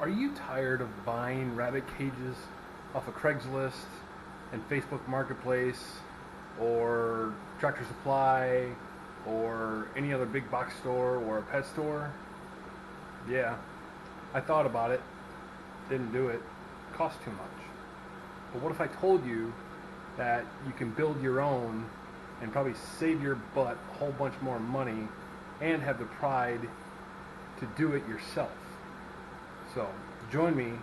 Are you tired of buying rabbit cages off of Craigslist and Facebook Marketplace or Tractor Supply or any other big box store or a pet store? Yeah, I thought about it, didn't do it, cost too much. But what if I told you that you can build your own and probably save your butt a whole bunch more money and have the pride to do it yourself? So join me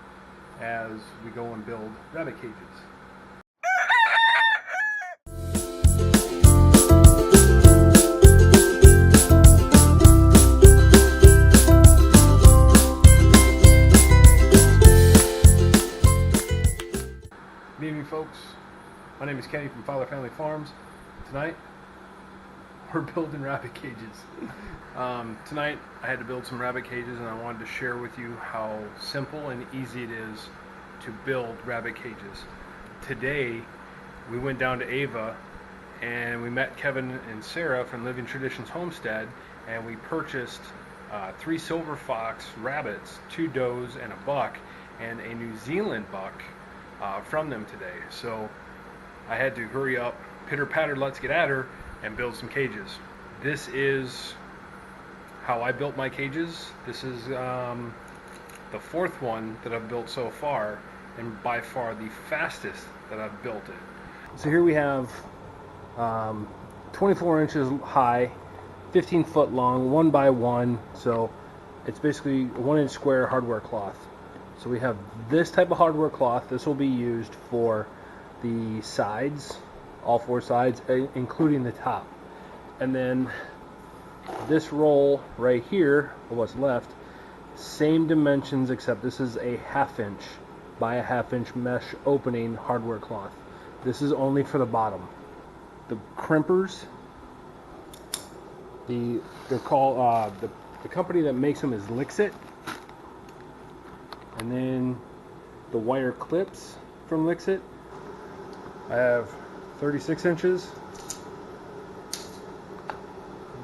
as we go and build rabbit cages. Good evening, folks. My name is Kenny from Pfeiler Family Farms. Tonight, we're building rabbit cages. Tonight, I had to build some rabbit cages, and I wanted to share with you how simple and easy it is to build rabbit cages. Today, we went down to Ava, and we met Kevin and Sarah from Living Traditions Homestead, and we purchased 3 silver fox rabbits, 2 does and a buck, and a New Zealand buck from them today. So I had to hurry up, pitter patter, let's get at her, and build some cages. This is how I built my cages. This is the 4th one that I've built so far, and by far the fastest that I've built it. So here we have 24 inches high, 15 foot long, 1 by 1, so it's basically a 1-inch square hardware cloth. So we have this type of hardware cloth. This will be used for the sides, all 4 sides, including the top. And then this roll right here, what's left, same dimensions, except this is a 1/2 inch by a 1/2 inch mesh opening hardware cloth. This is only for the bottom. The crimpers, they're called, the company that makes them is Lixit. And then the wire clips from Lixit. I have 36 inches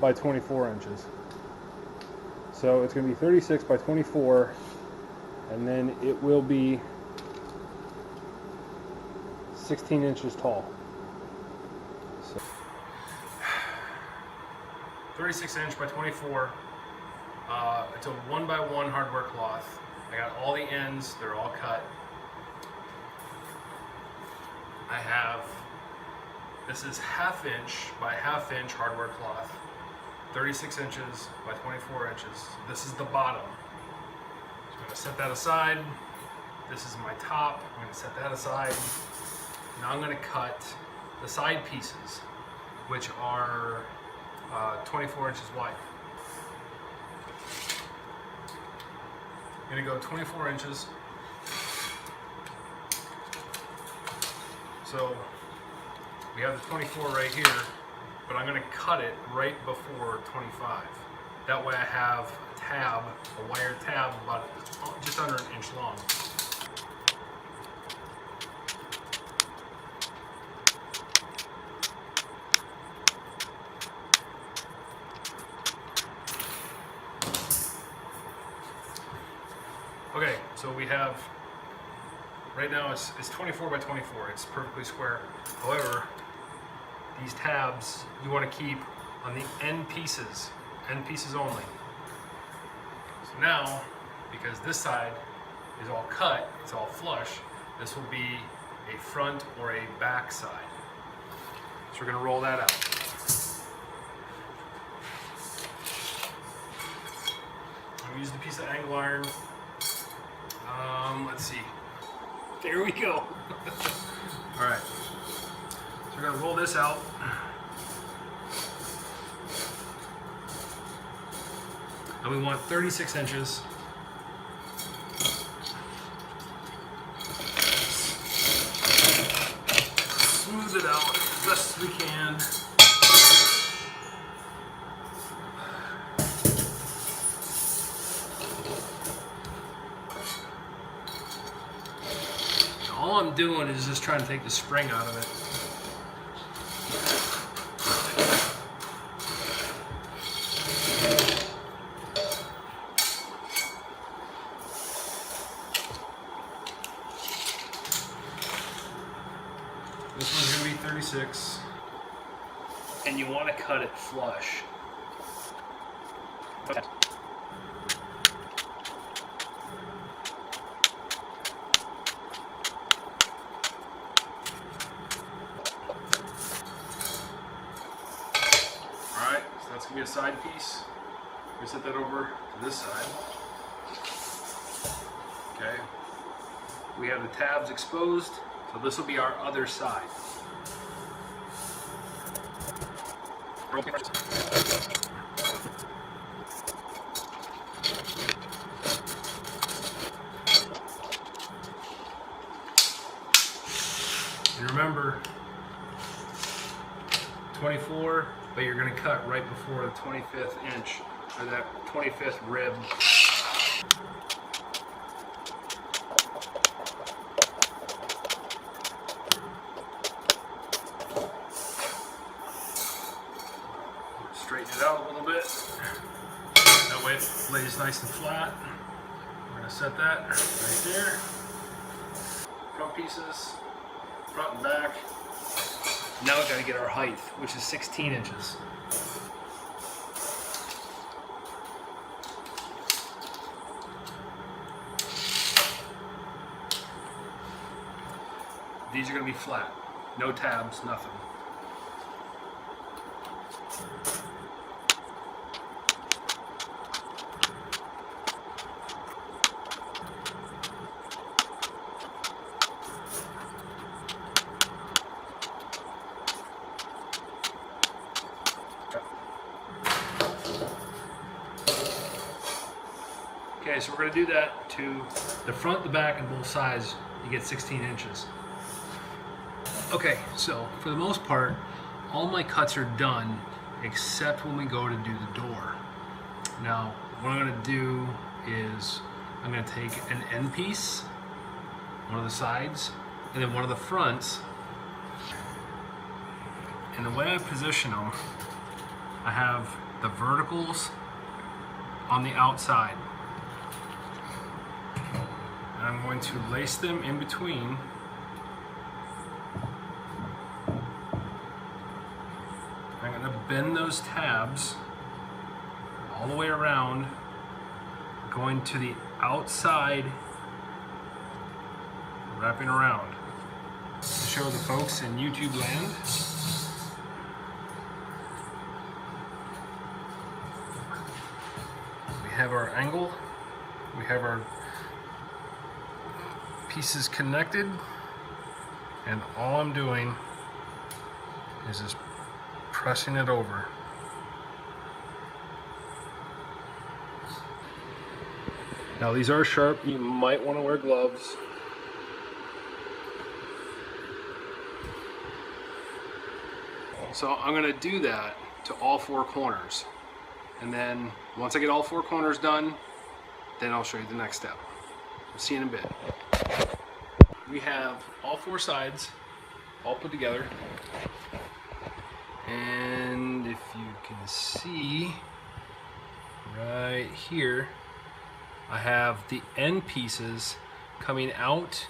by 24 inches. So it's going to be 36 by 24, and then it will be 16 inches tall. So 36 inch by 24. It's a 1 by 1 hardware cloth. I got all the ends, they're all cut. I have, this is 1/2 inch by 1/2 inch hardware cloth, 36 inches by 24 inches. This is the bottom. So I'm going to set that aside. This is my top. I'm going to set that aside. Now I'm going to cut the side pieces, which are 24 inches wide. I'm going to go 24 inches. So we have the 24 right here, but I'm going to cut it right before 25. That way I have a tab, a wire tab, about just under 1 inch long. Okay, so we have, right now it's 24 by 24, it's perfectly square. However, these tabs you want to keep on the end pieces only. So now, because this side is all cut, it's all flush, this will be a front or a back side. So we're going to roll that out. I'm using a piece of angle iron. Let's see. There we go. All right. So we're going to roll this out. And we want 36 inches. Smooth it out as best as we can. All I'm doing is just trying to take the spring out of it. This one's going to be 36. And you want to cut it flush. Okay. Alright, so that's going to be a side piece. We set that over to this side. Okay. We have the tabs exposed, so this will be our other side. And remember, 24, but you're going to cut right before the 25th inch, or that 25th rib. Straighten it out a little bit. That way it lays nice and flat. We're going to set that right there. Front pieces, front and back. Now we've got to get our height, which is 16 inches. These are going to be flat. No tabs, nothing. Okay, so we're going to do that to the front, the back, and both sides. You get 16 inches. Okay, so for the most part, all my cuts are done except when we go to do the door. Now, what I'm going to do is I'm going to take an end piece, one of the sides, and then one of the fronts. And the way I position them, I have the verticals on the outside. And I'm going to lace them in between. I'm going to bend those tabs all the way around, going to the outside, wrapping around. To show the folks in YouTube land, we have our angle, we have our pieces connected, and all I'm doing is just pressing it over. Now these are sharp, you might want to wear gloves. So I'm going to do that to all four corners, and then once I get all four corners done, then I'll show you the next step. We'll see you in a bit. We have all four sides all put together, and if you can see right here, I have the end pieces coming out,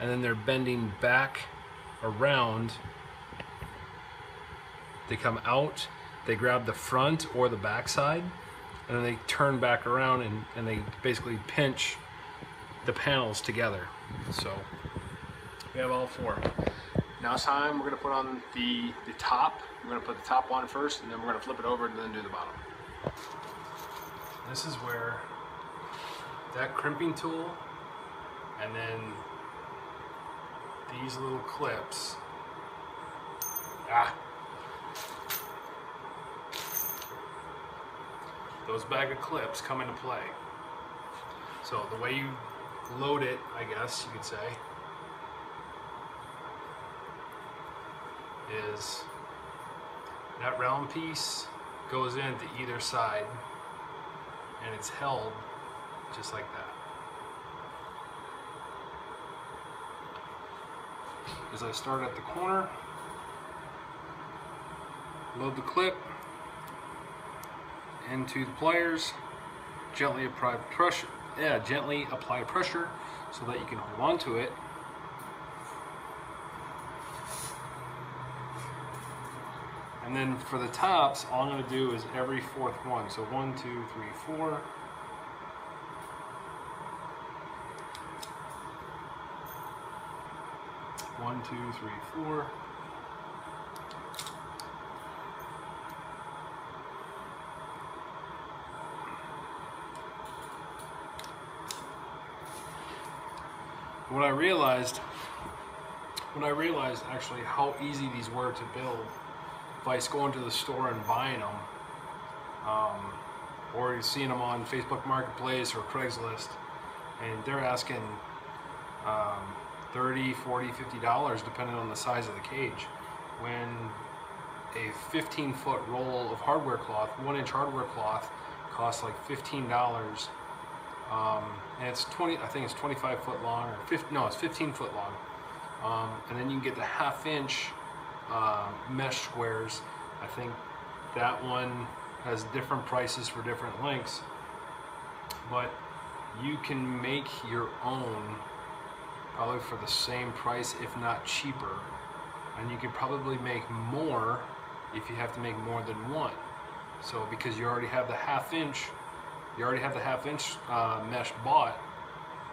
and then they're bending back around. They come out, they grab the front or the back side, and then they turn back around and they basically pinch the panels together. So we have all four. Now it's time, we're going to put on the top. We're going to put the top on first, and then we're going to flip it over and then do the bottom. This is where that crimping tool and then these little clips, those bag of clips come into play. So the way you load it, I guess you could say, is that round piece goes into either side, and it's held just like that. As I start at the corner, load the clip into the pliers, gently apply pressure so that you can hold on to it. And then for the tops, all I'm going to do is every fourth one. So 1, 2, 3, 4. One, 2, 3, 4. When I realized actually how easy these were to build by going to the store and buying them, or you're seeing them on Facebook Marketplace or Craigslist, and they're asking $30, $40, $50 depending on the size of the cage. When a 15-foot roll of hardware cloth, 1-inch hardware cloth, costs like $15. And it's 20. I think it's 25 foot long, or 50, no, it's 15 foot long. And then you can get the 1/2 inch mesh squares. I think that one has different prices for different lengths, but you can make your own probably for the same price, if not cheaper, and you could probably make more if you have to make more than one. So because you already have the 1/2 inch. You already have the 1/2 inch mesh bought,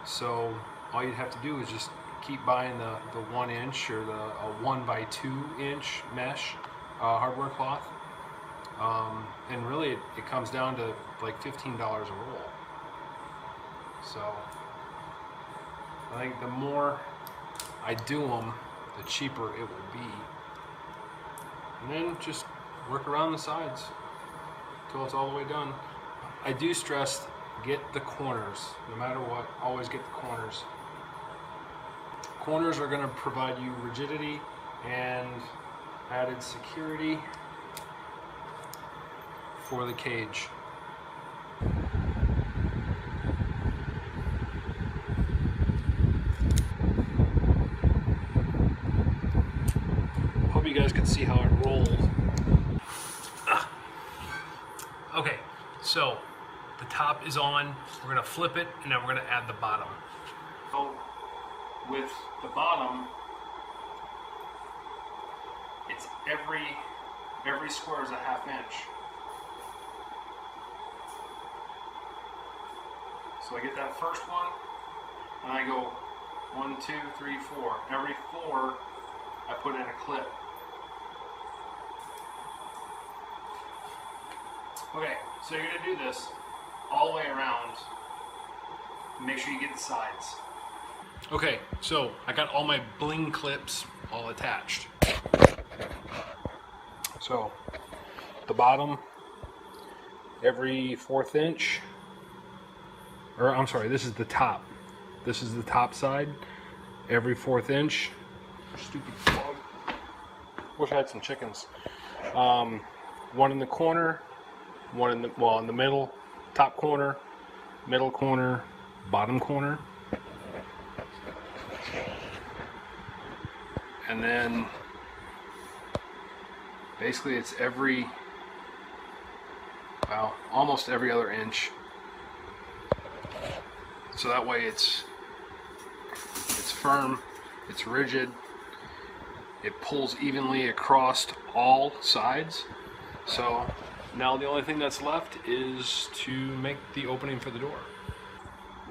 so all you'd have to do is just keep buying the 1 inch or the 1x2 inch mesh hardware cloth, and really it comes down to like $15 a roll. So I think the more I do them, the cheaper it will be, and then just work around the sides until it's all the way done. I do stress, get the corners. No matter what, always get the corners. Corners are going to provide you rigidity and added security for the cage. Hope you guys can see how it rolls. Okay, so the top is on. We're going to flip it, and then we're going to add the bottom. So with the bottom, it's every square is a 1/2 inch. So I get that first one, and I go 1, 2, 3, 4. Every 4, I put in a clip. Okay, so you're going to do this all the way around. Make sure you get the sides. Okay, so I got all my bling clips all attached. So the bottom, every 1/4 inch, or I'm sorry, this is the top. This is the top side, every 1/4 inch. Stupid dog. Wish I had some chickens. One in the corner, one in the middle, top corner, middle corner, bottom corner. And then basically it's almost every other inch. So that way it's firm, it's rigid, it pulls evenly across all sides. So now the only thing that's left is to make the opening for the door.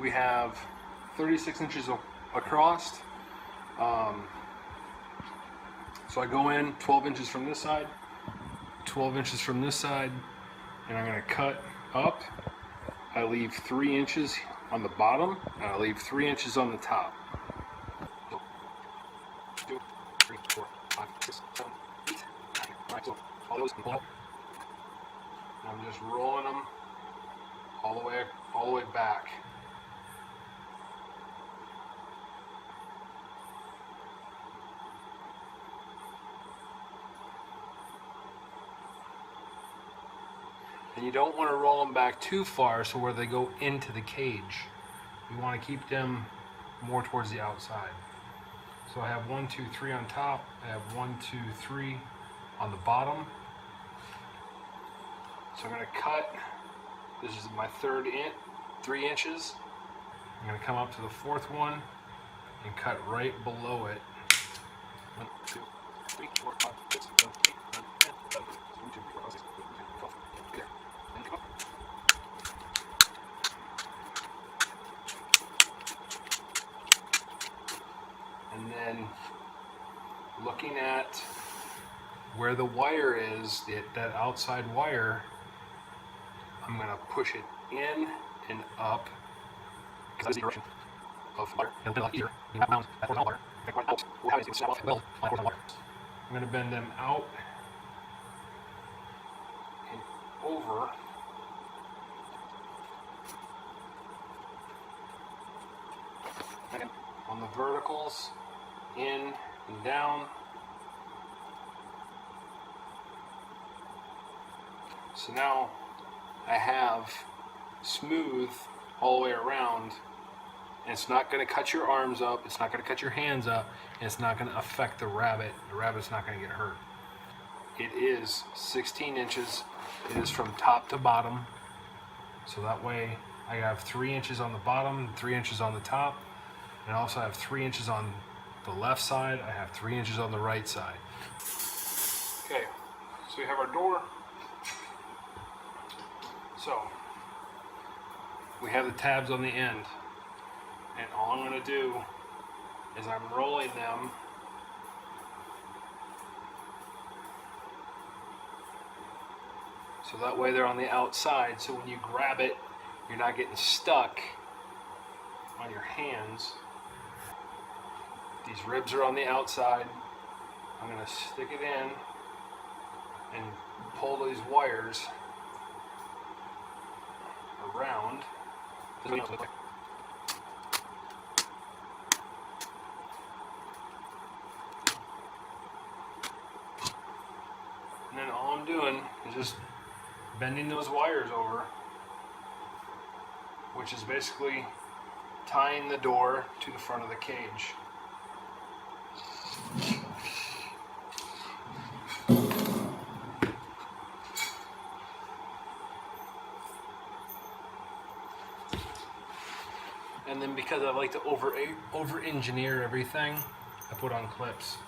We have 36 inches across. So I go in 12 inches from this side, 12 inches from this side, and I'm going to cut up. I leave 3 inches on the bottom, and I leave 3 inches on the top. 1, 2, 3, 4, 5, 6, 7, 8, 9. Alright, so all those can pull out. And I'm just rolling them all the way back. And you don't want to roll them back too far so where they go into the cage. You want to keep them more towards the outside. So I have 1, 2, 3 on top. I have 1, 2, 3 on the bottom. So I'm going to cut. This is my 3 inches. I'm going to come up to the 4th one and cut right below it. 1, 2, 3, 4, 5, 6, 7, 8, 9, 10, 11, 1, 2, 3, 4, 5, 6, 7, 8, 9, 10, 11, 12. There. And come up. And then looking at where the wire is, that outside wire, I'm going to push it in and up because that's the direction of wire. It'll be a lot easier. You have bound that horizontal wire. If I run out, we'll have it snap off at will by horizontal wire. I'm going to bend them out and over. And on the verticals, in and down. So now I have smooth all the way around, and it's not going to cut your arms up, it's not going to cut your hands up, and it's not going to affect the rabbit. The rabbit's not going to get hurt. It is 16 inches. It is from top to bottom. So that way I have 3 inches on the bottom, 3 inches on the top, and I also have 3 inches on the left side. I have 3 inches on the right side. Okay, so we have our door. So we have the tabs on the end, and all I'm going to do is I'm rolling them so that way they're on the outside, so when you grab it, you're not getting stuck on your hands. These ribs are on the outside. I'm going to stick it in and pull these wires around. And then all I'm doing is just bending those wires over, which is basically tying the door to the front of the cage. And then because I like to over-engineer everything, I put on clips.